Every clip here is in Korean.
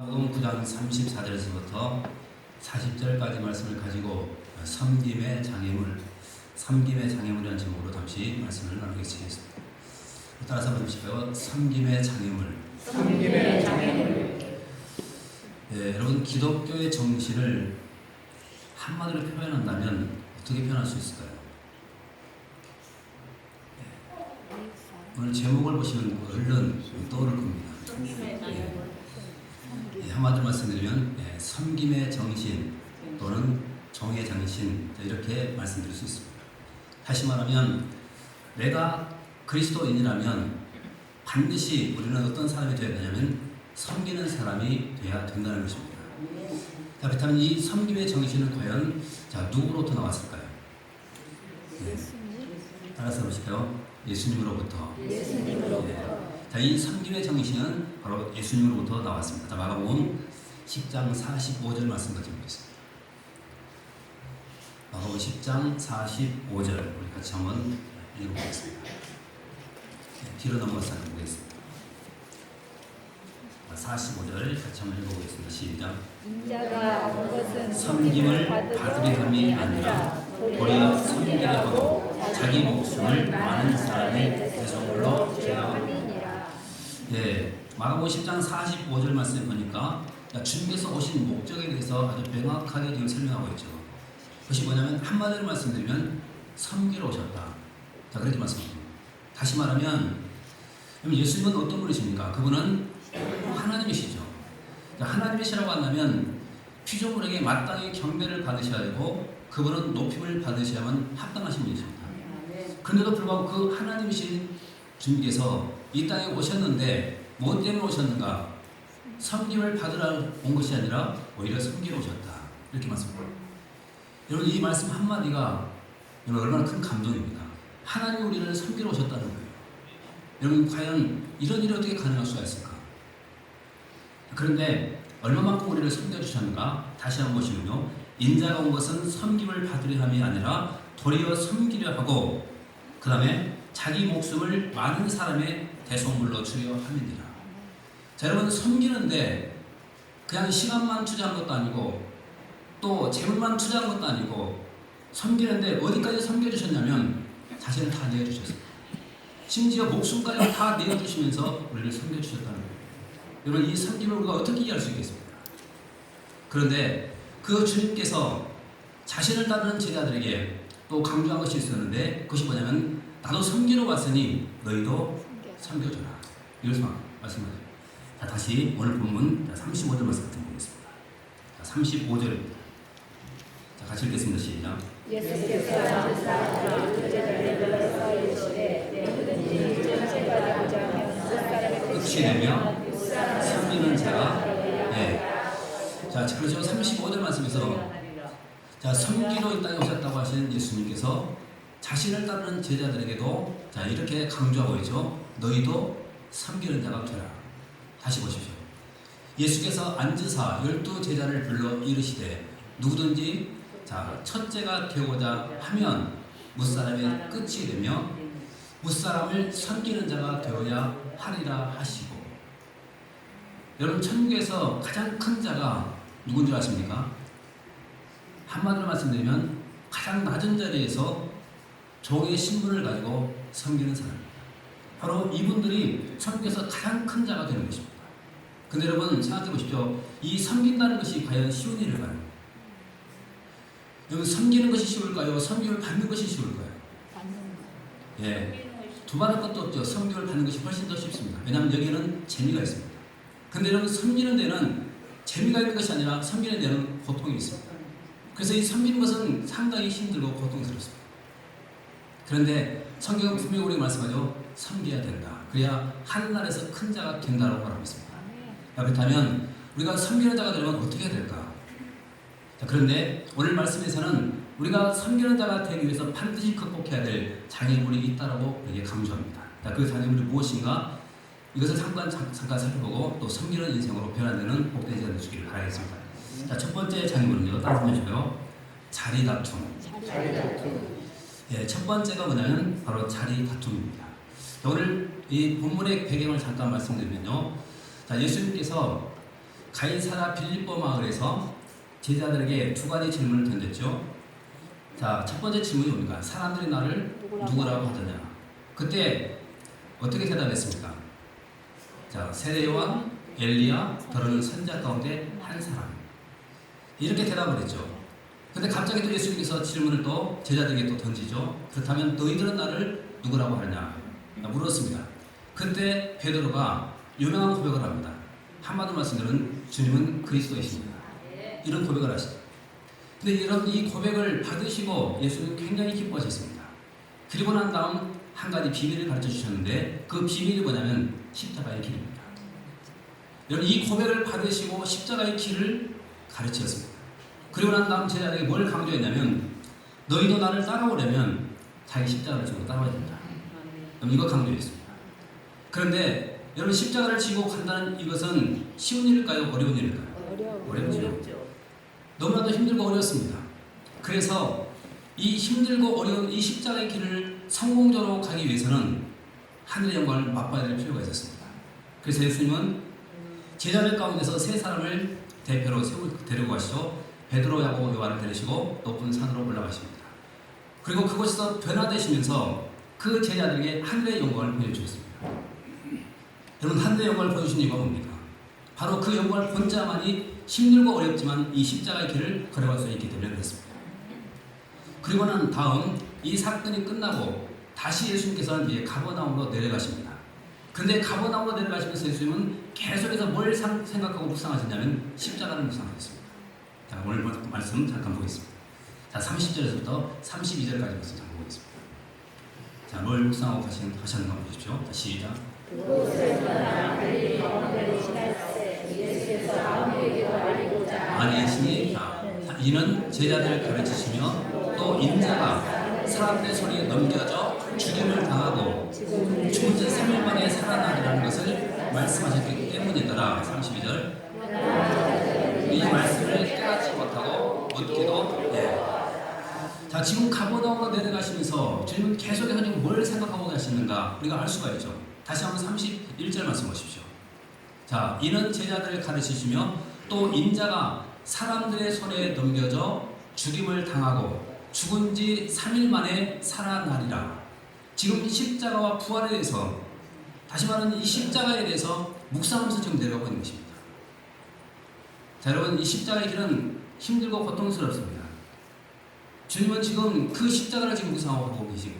마가복음 9장 34절에서부터 40절까지 말씀을 가지고 섬김의 장애물이라는 제목으로 잠시 말씀을 나누겠습니다. 따라서 보십시오. 섬김의 장애물. 네, 여러분 기독교의 정신을 한마디로 표현한다면 어떻게 표현할 수 있을까요? 네. 오늘 제목을 보시면 얼른 떠오를 겁니다. 한마디로 말씀드리면 섬김의 정신 또는 정의 정신 이렇게 말씀드릴 수 있습니다. 다시 말하면 내가 그리스도인이라면 반드시 우리는 어떤 사람이 되어야 되냐면 섬기는 사람이 되어야 된다는 것입니다. 자, 그렇다면 이 섬김의 정신은 과연 누구로부터 나왔을까요? 따라서 보실까요? 예수님으로부터. 자, 이 섬김의 정신은 바로 예수님으로부터 나왔습니다. 자, 마가복음 10장 45절 말씀 가져보겠습니다. 마가복음 10장 45절 우리 같이 한번 읽어보겠습니다. 뒤로 넘어가서 보겠습니다. 45절 같이 한번 읽어보겠습니다. 시작. 인자가 온 것은 섬김을 받으려 함이 아니라 도리어 섬기려 하고 자기 목숨을 많은 사람의 대속물로 주려 함이니라. 마가복음 10장 45절 말씀을 보니까 주님께서 오신 목적에 대해서 아주 명확하게 지금 설명하고 있죠. 그것이 뭐냐면 한마디로 말씀드리면 섬기러 오셨다. 자, 그렇게 말씀합니다. 다시 말하면 예수님은 어떤 분이십니까? 그분은 하나님이시죠. 하나님이시라고 한다면 피조물에게 마땅히 경배를 받으셔야 되고 그분은 높임을 받으셔야만 합당하신 분이십니다. 그런데도 불구하고 그 하나님이신 주님께서 이 땅에 오셨는데 뭐 때문에 오셨는가? 섬김을 받으러 온 것이 아니라 오히려 섬기러 오셨다. 이렇게 말씀합니다. 여러분 이 말씀 한마디가 얼마나 큰 감동입니까? 하나님이 우리를 섬기러 오셨다는 거예요. 여러분 과연 이런 일이 어떻게 가능할 수가 있을까? 그런데 얼마만큼 우리를 섬겨주셨는가? 다시 한번 보시면요. 인자가 온 것은 섬김을 받으려 함이 아니라 도리어 섬기려 하고 그 다음에 자기 목숨을 많은 사람의 대속물로 주려 함이니라. 자, 여러분 섬기는데 그냥 시간만 투자한 것도 아니고 또 재물만 투자한 것도 아니고 섬기는데 어디까지 섬겨주셨냐면 자신을 다 내어주셨어요. 심지어 목숨까지 다 내어주시면서 우리를 섬겨주셨다는 거예요. 여러분 이 섬김을 우리가 어떻게 이해할 수 있겠습니까? 그런데 그 주님께서 자신을 따르는 제자들에게 또 강조한 것이 있었는데 그것이 뭐냐면 나도 섬기러 왔으니 너희도 섬겨줘라. 이것을 말씀하죠. 자, 다시 오늘 본문 35절 말씀 보겠습니다. 35절입니다. 자, 같이 읽겠습니다. 시작. 예수께서 앉으사 그 제자들을 불러서 이르시되 누구든지 전체받아보자 하면 무사람의 끝이 되며 섬기는 자가 자, 그래서 35절 말씀에서 섬기러 이 땅에 오셨다고 하시는 예수님께서 자신을 따르는 제자들에게도 이렇게 강조하고 있죠. 너희도 섬기는 자가 되라. 다시 보십시오. 예수께서 앉으사 12제자를 불러 이르시되 누구든지 첫째가 되고자 하면 무사람의 끝이 되며 무사람을 섬기는 자가 되어야 하리라 하시고. 여러분 천국에서 가장 큰 자가 누군 줄 아십니까? 한마디로 말씀드리면 가장 낮은 자리에서 종의 신분을 가지고 섬기는 사람입니다. 바로 이분들이 천국에서 가장 큰 자가 되는 것입니다. 근데 여러분 생각해 보십시오. 이 섬긴다는 것이 과연 쉬운 일일까요? 여러분 섬기는 것이 쉬울까요? 섬김을 받는 것이 쉬울까요? 두말할 것도 없죠. 섬김을 받는 것이 훨씬 더 쉽습니다. 왜냐하면 여기에는 재미가 있습니다. 근데 여러분 섬기는 데는 재미가 있는 것이 아니라 섬기는 데는 고통이 있습니다. 그래서 이 섬기는 것은 상당히 힘들고 고통스럽습니다. 그런데 성경은 분명히 우리가 말씀하죠. 섬겨야 된다. 그래야 하늘나라에서 큰 자가 된다고 말하고 있습니다. 그렇다면 우리가 섬기는 자가 되려면 어떻게 해야 될까? 그런데 오늘 말씀에서는 우리가 섬기는 자가 되기 위해서 반드시 극복해야 될 장애물이 있다고 여기 강조합니다. 그 장애물이 무엇인가? 이것을 잠깐 살펴보고 또 섬기는 인생으로 변화되는 복되지 않는 주기를 바라겠습니다. 첫 번째 장애물은요. 따라서 보시고요. 자리 다툼. 첫 번째가 뭐냐면 바로 자리 다툼입니다. 오늘 이 본문의 배경을 잠깐 말씀드리면요. 예수님께서 가이사라 빌립보 마을에서 제자들에게 두 가지 질문을 던졌죠. 자, 첫 번째 질문이 뭡니까? 사람들이 나를 누구라고 하더냐? 그때 어떻게 대답했습니까? 자, 세례요한, 엘리야, 더러는 선자 가운데 한 사람. 이렇게 대답을 했죠. 근데 갑자기 또 예수님께서 질문을 또 제자들에게 또 던지죠. 그렇다면 너희들은 나를 누구라고 하느냐? 물었습니다. 그때 베드로가 유명한 고백을 합니다. 한마디로 말씀드리면 주님은 그리스도이십니다. 이런 고백을 하시죠. 근데 이런 이 고백을 받으시고 예수님은 굉장히 기뻐하셨습니다. 그리고 난 다음 한 가지 비밀을 가르쳐 주셨는데 그 비밀이 뭐냐면 십자가의 길입니다. 여러분 이 고백을 받으시고 십자가의 길을 가르치셨습니다. 그리고 난 다음 제자들에게 뭘 강조했냐면 너희도 나를 따라오려면 자기 십자가를 지고 따라와야 된다. 이거 강조했습니다. 그런데 여러분 십자가를 지고 간다는 이것은 쉬운 일일까요? 어려운 일일까요? 어렵죠. 너무나도 힘들고 어렵습니다. 그래서 이 힘들고 어려운 이 십자가의 길을 성공적으로 가기 위해서는 하늘의 영광을 맛봐야 될 필요가 있었습니다. 그래서 예수님은 제자들 가운데서 세 사람을 대표로 데리고 가시죠. 베드로, 야고보, 요한을 데리시고 높은 산으로 올라가십니다. 그리고 그곳에서 변화되시면서 그 제자들에게 하늘의 영광을 보여주셨습니다. 여러분 하늘의 영광을 보여주신 이유가 뭡니까? 바로 그 영광을 본 자만이 힘들고 어렵지만 이 십자가의 길을 걸어갈 수 있기 때문에 그렇습니다. 그리고 난 다음 이 사건이 끝나고 다시 예수님께서는 이제 가버나움으로 내려가십니다. 근데 가버나움으로 내려가시면서 예수님은 계속해서 뭘 생각하고 묵상하셨냐면 십자가를 묵상하셨습니다. 자, 오늘 말씀 잠깐 보겠습니다. 자, 30절에서부터 32절까지 말씀 잠깐 보겠습니다. 자, 뭘 묵상하고 하셨는가 보십시오. 자, 시작. 아니시니 이는 제자들을 가르치시며 또 인자가 사람들의 손에 넘겨져 죽임을 당하고 죽은 지 3일 만에 살아나리라는 것을 말씀하셨기 때문이더라. 32절. 이 말씀을 깨닫지 못하고 묻기도 자, 지금 가버나움으로 내려가시면서 주님은 계속해서 지금 뭘 생각하고 계시는가 우리가 알 수가 있죠. 다시 한번 31절 말씀 보십시오. 자, 이는 제자들을 가르치시며 또 인자가 사람들의 손에 넘겨져 죽임을 당하고 죽은 지 3일 만에 살아나리라. 지금 십자가와 부활에 대해서 다시 말하는 이 십자가에 대해서 묵상하면서 지금 내려가고 있는 것입니다. 자, 여러분 이 십자가의 길은 힘들고 고통스럽습니다. 주님은 지금 그 십자가를 지금 묵상하고 계시고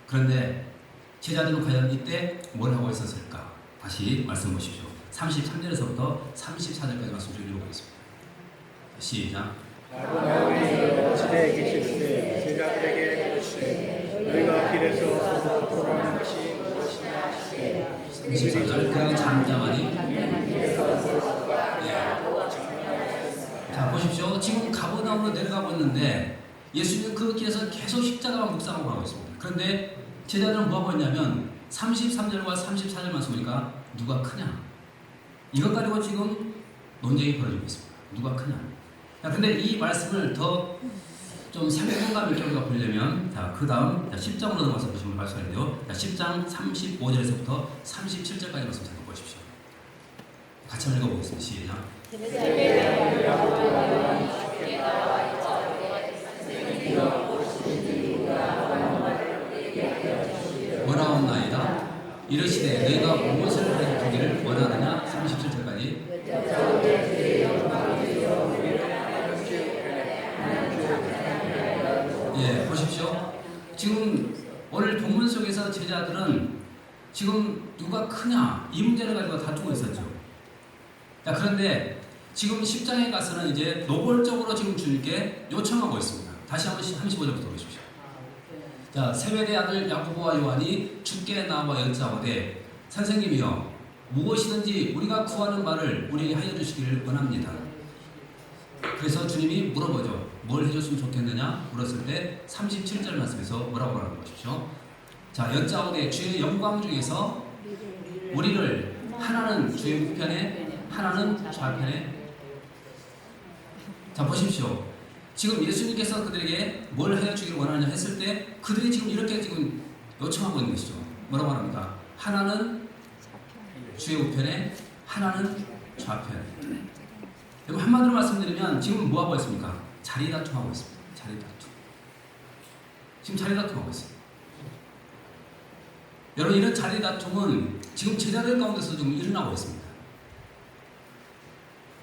그런데 제자들은 과연 이때 뭘 하고 있었을까? 다시 말씀 보십시오. 33절에서부터 34절까지 말씀 좀 읽어보겠습니다. 시작. 집에 계실 때 제자들에게 이르시되 너희가 길에서 돌아오는 것이 무엇이냐. 24절 그가 잠잠하니 자, 보십시오. 지금 가버나움으로 내려가고 있는데 예수님은 그 길에서 계속 십자가만 묵상하고 가고 있습니다. 그런데 제자들은 뭐하고 있냐면 33절과 34절 말씀 보니까 누가 크냐? 이것 가지고 지금 논쟁이 벌어지고 있습니다. 누가 크냐? 자, 근데 이 말씀을 더 좀 생동감 있게 우리가 보려면 자, 그 다음 10장으로 넘어가서 보시면 말씀하는데요. 10장 35절에서부터 37절까지 말씀 잠깐 보십시오. 같이 한번 읽어보겠습니다. 시작. 뭐라고 나이다 이르시되 너희가 무엇을 해주기를 원하느냐. 37절까지. 예, 보십시오. 지금 오늘 본문 속에서 제자들은 지금 누가 크냐 이 문제를 가지고 다투고 있었죠. 자, 그런데 지금 10장에 가서는 이제 노골적으로 지금 주님께 요청하고 있습니다. 다시 한번 35절부터 보십시오. 자, 세베대 아들 야고보와 요한이 주께 나와 여짜오되 선생님이여 무엇이든지 우리가 구하는 말을 우리에게 하여 주시기를 원합니다. 그래서 주님이 물어보죠. 뭘 해줬으면 좋겠느냐 물었을 때 37절 말씀에서 뭐라고 하는 것이죠. 자, 여짜오되 주의 영광 중에서 우리를 하나는 주의 우편에 하나는 좌편에. 자, 보십시오. 지금 예수님께서 그들에게 뭘 하여 주기를 원하느냐 했을 때 그들이 지금 이렇게 지금 요청하고 있는 것이죠. 뭐라고 합니까? 하나는 주의 우편에 하나는 좌편에. 한마디로 말씀드리면 지금 뭐 하고 있습니까? 자리 다툼하고 있습니다. 자리 다툼. 지금 자리 다툼하고 있습니다. 여러분, 이런 자리 다툼은 지금 제자들 가운데서 좀 일어나고 있습니다.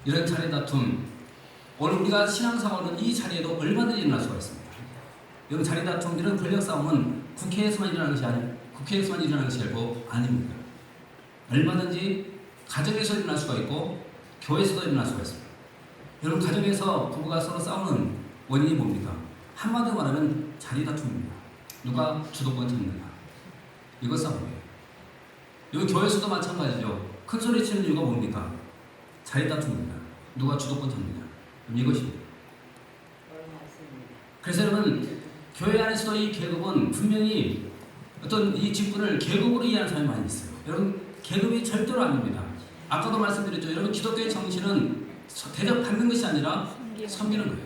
이런 자리 다툼, 오늘 우리가 신앙생활은 이 자리에도 얼마든지 일어날 수가 있습니다. 여러분, 자리 다툼, 이런 권력 싸움은 국회에서만 일어나는 것이 국회에서만 일어나는 것이 아닙니다. 얼마든지 가정에서 일어날 수가 있고 교회에서도 일어날 수가 있습니다. 여러분, 가정에서 부부가 서로 싸우는 원인이 뭡니까? 한마디로 말하면 자리 다툼입니다. 누가 주도권 잡느냐, 이거 싸움이에요. 여기 교회에서도 마찬가지죠. 큰 소리 치는 이유가 뭡니까? 자리 다툼입니다. 누가 주도권 잡느냐, 이것입니다. 그래서 여러분, 교회 안에서도 이 계급은 분명히 어떤 이 직분을 계급으로 이해하는 사람이 많이 있어요. 여러분, 계급이 절대로 아닙니다. 아까도 말씀드렸죠. 여러분, 기독교의 정신은 대접받는 것이 아니라 섬기는 거예요.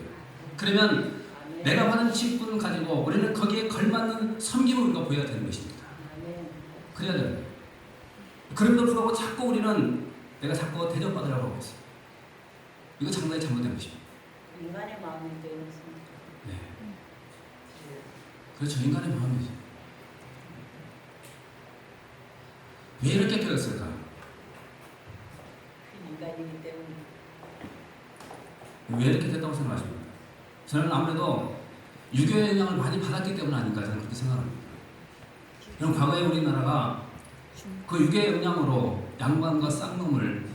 그러면 내가 받은 직분을 가지고 우리는 거기에 걸맞는 섬김을 우리가 보여야 되는 것입니다. 그래야 되는 거예요. 그럼에도 불구하고 자꾸 우리는 내가 자꾸 대접받으려고 하고 있어요. 이거 상당히 잘못된 것입니다. 인간의 마음이 되는 것입니다. 네. 그렇죠. 인간의 마음이죠. 왜 이렇게 되었을까? 인간이기 때문에. 왜 이렇게 됐다고 생각하십니까? 저는 아무래도 유교의 영향을 많이 받았기 때문 아닌가 저는 그렇게 생각합니다. 그럼 과거에 우리나라가 그 유교의 영향으로 양반과 쌍놈을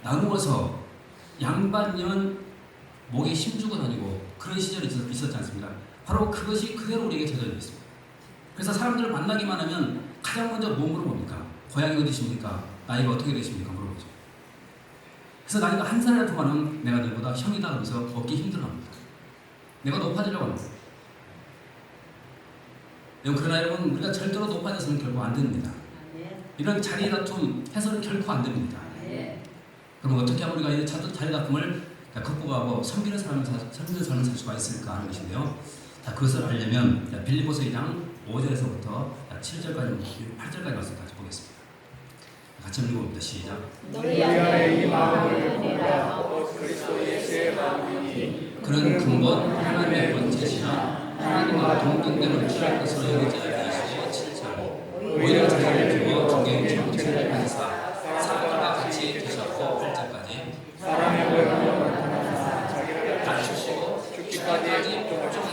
나누어서 양반은 목에 힘주고 다니고 그런 시절이 있었지 않습니까? 바로 그것이 그대로 우리에게 젖어져 있습니다. 그래서 사람들을 만나기만 하면 가장 먼저 뭐 물어봅니까? 고향이 어디십니까? 나이가 어떻게 되십니까? 물어보죠. 그래서 나이가 한 살이라도 많으면 내가 너보다 형이다 하면서 얻기 힘들어합니다. 내가 높아지려고 합니다. 그러나 여러분, 우리가 절대로 높아져서는 결국 안 됩니다. 이런 자리 다툼 해서는 결코 안 됩니다. 그럼 어떻게 하면 우리가 이 자리 다툼을 극복하고 섬기는 삶을 살 수가 있을까 하는 것인데요. 자, 그것을 알려면 빌립보서 2장 5절에서부터 7절까지 8절까지 말씀 같이 보겠습니다. 같이 읽어봅니다. 시작. 너희 안에 이 마음을 품으라. 그리스도 예수의 마음이니 그런 근본 하나님의 번제시나 하나님과 동등됨을 취할 것으로 여기지 아니하시고 7절. 오히려 자기를 두고 존경 정체를 하사 사람과 같이 되셨고 8절까지. 사람의 모양으로 나타나사 자기를 낮추시고 죽기까지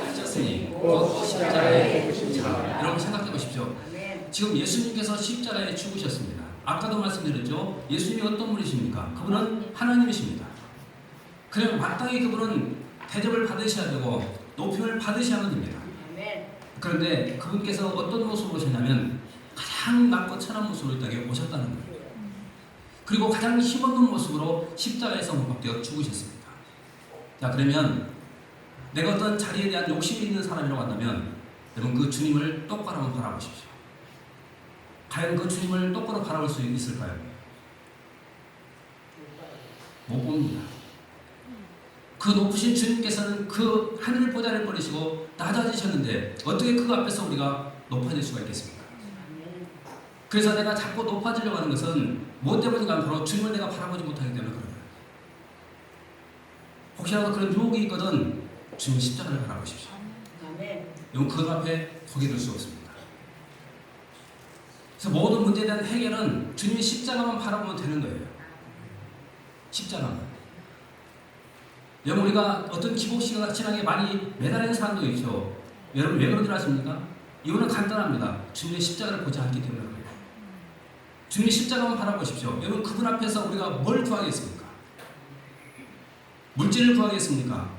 하셨으니 곧 십자가에 죽으시라. 여러분 생각해 보십시오. 지금 예수님께서 십자가에 죽으셨습니다. 아까도 말씀드렸죠. 예수님이 어떤 분이십니까? 그분은 하나님이십니다. 그럼 마땅히 그분은 대접을 받으셔야 되고 높임을 받으셔야만 됩니다. 그런데 그분께서 어떤 모습으로 오셨냐면 가장 낮고 천한 모습으로 이 땅에 오셨다는 거예요. 그리고 가장 힘없는 모습으로 십자가에서 못 박혀 죽으셨습니다. 자, 그러면 내가 어떤 자리에 대한 욕심이 있는 사람이라고 한다면 여러분, 그 주님을 똑바로 한번 바라보십시오. 과연 그 주님을 똑바로 바라볼 수 있을까요? 못 봅니다. 그 높으신 주님께서는 그 하늘 보좌를 버리시고 낮아지셨는데 어떻게 그 앞에서 우리가 높아질 수가 있겠습니까? 그래서 내가 자꾸 높아지려고 하는 것은 뭐 때문인가? 바로 주님을 내가 바라보지 못하기 때문에 그런 거예요. 혹시라도 그런 유혹이 있거든 주님 십자가를 바라보십시오. 여러분, 그 앞에 거기 둘 수 없습니다. 그래서 모든 문제에 대한 해결은 주님의 십자가만 바라보면 되는 거예요. 십자가만. 여러분, 우리가 어떤 기복신앙 신앙에 많이 매달리는 사람도 있죠. 여러분, 왜 그런지 아십니까? 이유는 간단합니다. 주님의 십자가를 보지 않기 때문에 그래요. 주님의 십자가만 바라보십시오. 여러분, 그분 앞에서 우리가 뭘 구하겠습니까? 물질을 구하겠습니까?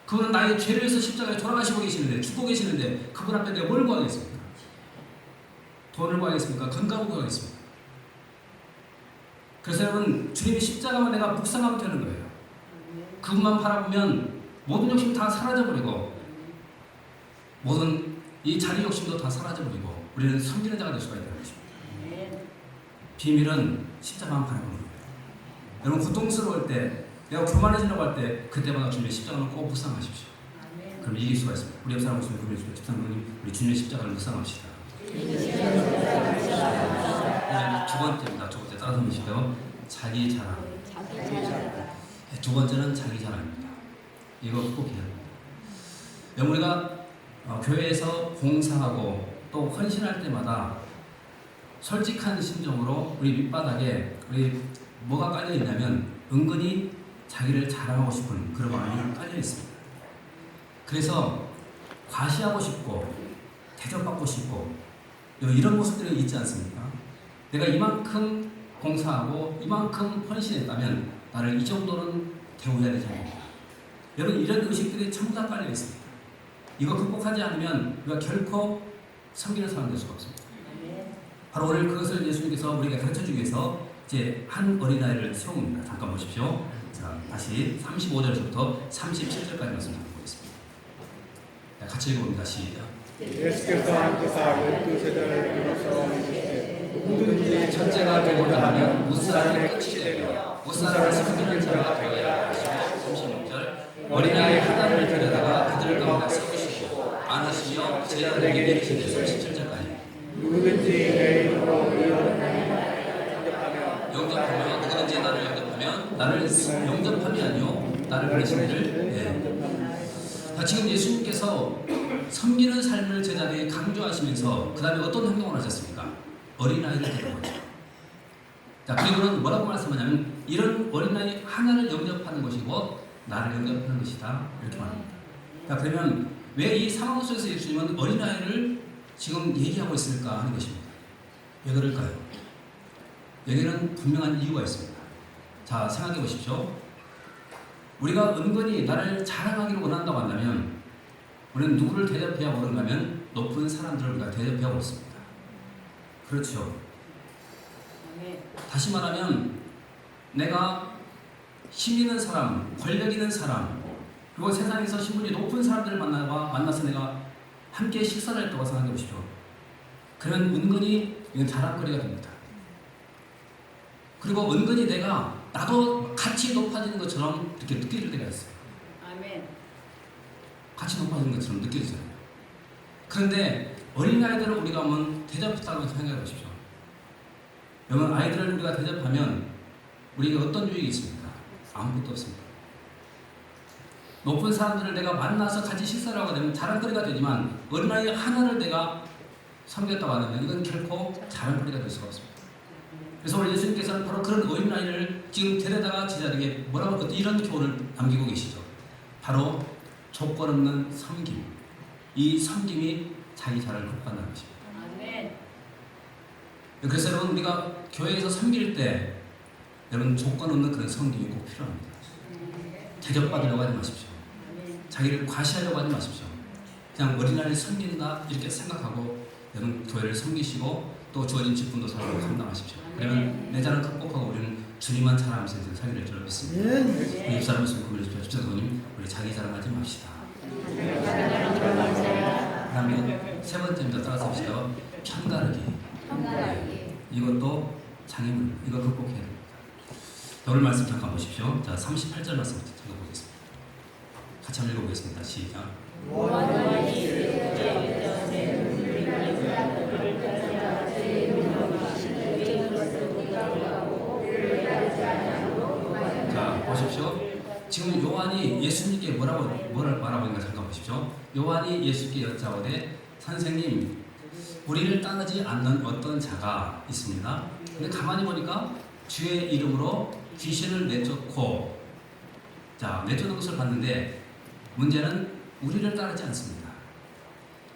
그분은 나의 죄를 위해서 십자가에 돌아가시고 계시는데, 죽고 계시는데 그분 앞에 내가 뭘 구하겠습니까? 돈을 구하겠습니까? 건강을 구하겠습니까? 그래서 여러분, 주님의 십자가만 내가 묵상하면 되는 거예요. 그분만 바라보면 모든 욕심 다 사라져버리고 모든 이 자리 욕심도 다 사라져버리고 우리는 섬기는 자가 될 수가 있다는 것입니다. 비밀은 십자가만 바라보는 거예요. 여러분, 고통스러울 때, 내가 교만해지려고 할 때 그때마다 주님의 십자가를 꼭 묵상하십시오. 그럼 이길 수가 있습니다. 우리 옆 사람 목소리 금해주세요. 집사님, 우리 주님의 십자가를 묵상합시다. 두 번째입니다. 두 번째 따라서 보시죠. 자기 자랑. 두 번째는 자기 자랑입니다. 이거 꼭 해야 합니다. 우리가 교회에서 봉사하고 또 헌신할 때마다 솔직한 심정으로 우리 밑바닥에 우리 뭐가 깔려 있냐면 은근히 자기를 자랑하고 싶은 그런 마음이 깔려 있습니다. 그래서 과시하고 싶고 대접받고 싶고 이런 모습들이 있지 않습니까? 내가 이만큼 봉사하고 이만큼 헌신했다면 나를 이 정도는 대우해야 되지 않습니까? 여러분 이런 의식들이 전부 다 깔려 있습니다. 이거 극복하지 않으면 우리가 결코 섬기는 사람 될 수가 없습니다. 바로 오늘 그것을 예수님께서 우리에게 가르쳐주기 위해서 이제 한 어린아이를 세웁니다. 잠깐 보십시오. 자, 다시 35절부터 37절까지 말씀 보겠습니다. 같이 읽어봅니다. 시작. 예수께서 앉으사 12세대를 이루어서 이르시되 누구든지 첫째가 되고자 하면 무사람의 끝이 되며 무사람을 섬기는 자가 되어야 하시고 36절 어린아이 하나를 데려다가 그들 가운데 세우시고 안으시며 제자들에게 내리시면서 17절까지 누구든지 내 이름으로 영접하며 누구든지 나를 영접하면 나를 영접함이 아니요 나를 그러시기를 지금 예수님께서 섬기는 삶을 제자들에게 강조하시면서 그 다음에 어떤 행동을 하셨습니까? 어린아이를 데려오죠. 자, 그리고는 뭐라고 말씀하냐면 이런 어린아이 하나를 영접하는 것이고 나를 영접하는 것이다 이렇게 말합니다. 자, 그러면 왜 이 상황 속에서 예수님은 어린아이를 지금 얘기하고 있을까 하는 것입니다. 왜 그럴까요? 여기는 분명한 이유가 있습니다. 자, 생각해 보십시오. 우리가 은근히 나를 자랑하기를 원한다고 한다면 우리는 누구를 대접해야 오른가면 높은 사람들을 우리가 대접해야 옳습니다. 그렇죠. 다시 말하면 내가 힘 있는 사람, 권력 있는 사람 그리고 세상에서 신분이 높은 사람들을 만나서 내가 함께 식사를 했다고 생각해 보십시오. 그러면 은근히 이건 자랑거리가 됩니다. 그리고 은근히 나도 같이 높아지는 것처럼 이렇게 느껴질 때가 있어요. 아멘. 같이 높아지는 것처럼 느껴지잖아요. 그런데 어린아이들을 우리가 한번 대접했다고 생각해 보십시오. 여러분 아이들을 우리가 대접하면 우리에게 어떤 유익이 있습니까? 아무것도 없습니다. 높은 사람들을 내가 만나서 같이 식사를 하게 되면 자랑거리가 되지만 어린아이 하나를 내가 섬겼다고 하면 이건 결코 자랑거리가 될 수가 없습니다. 그래서 우리 예수님께서는 바로 그런 어린아이를 지금 데려다가 제자들에게 뭐라고 이런 교훈을 남기고 계시죠. 바로 조건 없는 섬김. 이 섬김이 자기 자랑을 극복한다는 것입니다. 아멘. 그래서 여러분 우리가 교회에서 섬길 때 여러분 조건 없는 그런 섬김이 꼭 필요합니다. 대접받으려고 하지 마십시오. 자기를 과시하려고 하지 마십시오. 그냥 어린아이를 섬긴다 이렇게 생각하고 여러분 교회를 섬기시고 또 주어진 직분도 사랑으로 감당하십시오. 그러면 내 자랑 극복하고 우리는 주님만 자랑하면서 살기를 줄 믿습니다. 우리 입사람 말씀 고민해 주십시오. 집사님 우리 자기 자랑하지 맙시다. 그 다음에 세 번째입니다. 따라서 봅시다. 편가르기. 이것도 장애물입니다. 이거 극복해야 됩니다. 오늘 말씀 잠깐 보십시오. 자, 38절 말씀부터 읽어보겠습니다. 같이 한번 읽어보겠습니다. 시작. 자, 보십시오. 지금 요한이 예수님께 뭐를 말하고 있는가 잠깐 보십시오. 요한이 예수께 여짜오되 선생님, 우리를 따르지 않는 어떤 자가 있습니다. 근데 가만히 보니까 주의 이름으로 귀신을 내쫓고 내쫓는 것을 봤는데 문제는 우리를 따르지 않습니다.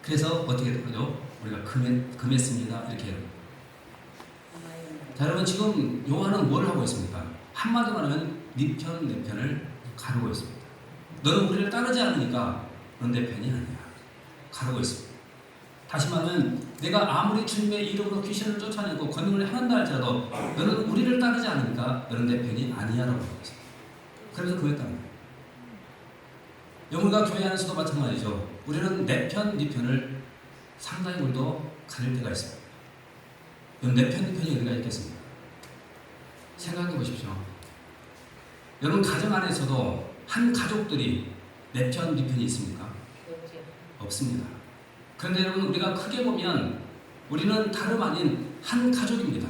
그래서 어떻게 되죠? 우리가 금했습니다. 이렇게 해요. 자, 여러분 지금 요한은 뭘 하고 있습니까? 한마디로 말하면 네 편, 내 편을 가르고 있습니다. 너는 우리를 따르지 않으니까 넌 내 편이 아니야. 가르고 있습니다. 다시 말하면 내가 아무리 주님의 이름으로 귀신을 쫓아내고 권능을 행한다 할지라도 너는 우리를 따르지 않으니까 너는 내 편이 아니야라고 하고 있습니다. 그래서 금했다는 거예요. 우리가 교회 안에서도 마찬가지죠. 우리는 내 편, 네 편을 상당히 우리도 가릴 때가 있습니다. 내 편, 네 편이 어디가 있겠습니까? 생각해 보십시오. 여러분 가정 안에서도 한 가족들이 내 편, 네 편이 있습니까? 없습니다. 그런데 여러분 우리가 크게 보면 우리는 다름 아닌 한 가족입니다.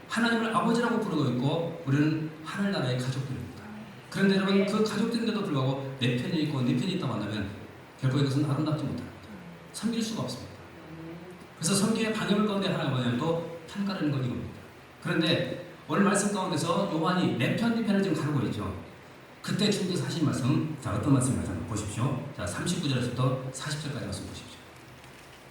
하나님을 아버지라고 부르고 있고 우리는 하늘나라의 가족들입니다. 그런데 여러분 그 가족들인데도 불구하고 내 편이 있고 네 편이 있다고 한다면 결코 이것은 아름답지 못합니다. 섬길 수가 없습니다. 그래서 섬김의 방향 가운데 하나가 뭐냐면 또 편가르는 것 이겁니다. 그런데 오늘 말씀 가운데서 요한이 내 편, 네 편을 지금 가르고 있죠. 그때 주님께서 하신 말씀, 자 어떤 말씀인지 한번 보십시오. 자 39절에서부터 40절까지 말씀 보십시오.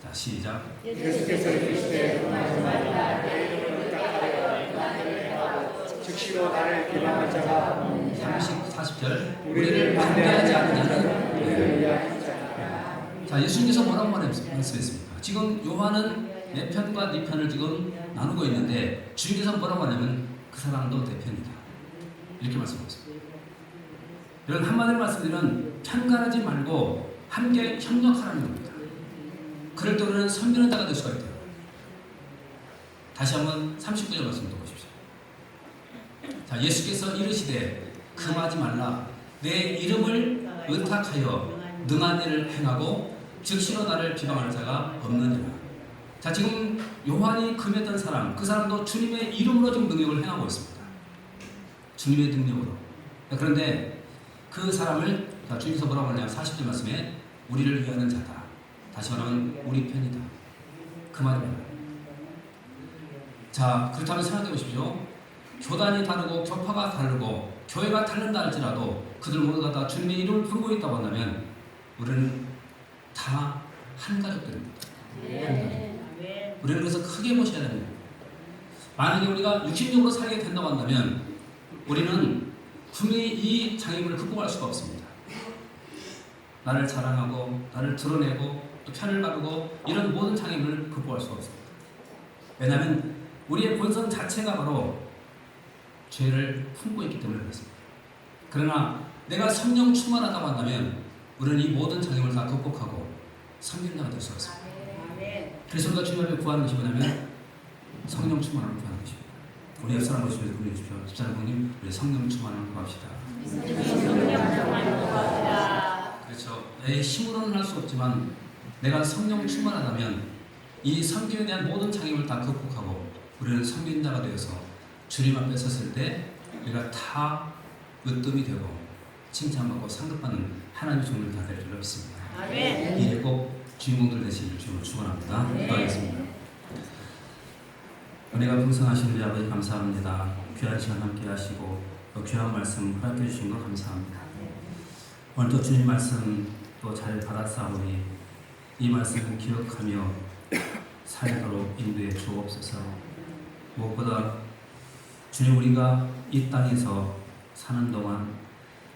자 시작. 예수께서 이르시되 원하지 말라 내 이름을 택하여 만을 행하고 즉시로 나를 비방할 자가 40절 우리를 반대하지 않는 자는 자는 우리를 위하는 자니라. 자 예수님께서 뭐라고 말씀했습니까? 지금 요한은 내 편과 네 편을 지금 나누고 있는데 주님께서 뭐라고 하냐면 그 사람도 내 편이다 이렇게 말씀하셨습니다. 이런 한마디로 말씀드리면 편가르지 말고 함께 협력하라는 겁니다. 그럴 때 우리는 섬기는 자가 될 수가 있대요. 다시 한번 39절 말씀 또 보십시오. 자 예수께서 이르시되 금하지 말라 내 이름을 의탁하여 능한 일을 행하고 즉시로 나를 비방하는 자가 없느니라. 자 지금 요한이 금했던 사람 그 사람도 주님의 이름으로 지금 능력을 행하고 있습니다. 주님의 능력으로. 그런데 그 사람을 자 주님께서 뭐라고 하냐면 40절 말씀에 우리를 위하는 자다. 다시 말하면 우리 편이다. 그 말입니다. 자 그렇다면 생각해 보십시오. 교단이 다르고 교파가 다르고 교회가 다른다 할지라도 그들 모두가 다 주님의 이름을 부르고 있다고 한다면 우리는 다 한 가족들입니다. 우리는 그래서 크게 보셔야 됩니다. 만약에 우리가 육신적으로 살게 된다고 한다면 우리는 분명히 이 장애물을 극복할 수가 없습니다. 나를 자랑하고 나를 드러내고 또 편을 바르고 이런 모든 장애물을 극복할 수가 없습니다. 왜냐하면 우리의 본성 자체가 바로 죄를 품고 있기 때문에 그렇습니다. 그러나 내가 성령 충만하다고 한다면 우리는 이 모든 장애물을 다 극복하고 섬기는 자가 될 수가 있습니다. 그래서 우리가 주님 앞에 구하는 것이 뭐냐면 성령 충만을 구하는 것입니다. 우리 옆 사람 보시면서 보내주십시오. 집사님 우리 성령 충만을 구합시다. 그렇죠. 내 힘으로는 할 수 없지만 내가 성령 충만하다면 이 섬김에 대한 모든 장애물을 다 극복하고 우리는 섬기는 자가 되어서 주님 앞에 섰을 때 우리가 다 으뜸이 되고 칭찬받고 상급받는 하나님의 종들이 다 될 줄로 믿습니다. 이에 꼭 주인공들 되시길 주로 축원합니다. 기도하겠습니다. 은혜가 풍성하신 우리 아버지 감사합니다. 귀한 시간 함께 하시고 또 귀한 말씀 허락해 주신 거 감사합니다. 오늘 또 주님 말씀 또 잘 받았사오니 이 말씀을 기억하며 살도록 인도해 주옵소서. 무엇보다 주님 우리가 이 땅에서 사는 동안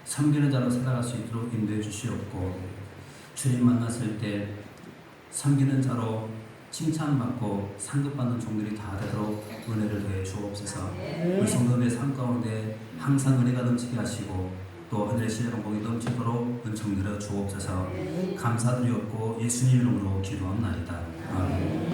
섬기는 자로 살아갈 수 있도록 인도해 주시옵고 주님 만났을 때 섬기는 자로 칭찬받고 상급받는 종들이 다 되도록 은혜를 더해 주옵소서. 우리 성도들의 삶 가운데 항상 은혜가 넘치게 하시고 또 하늘의 신뢰가 복이 넘치도록 은총 내려 주옵소서. 감사드리옵고 예수님 이름으로 기도합나이다. 아멘.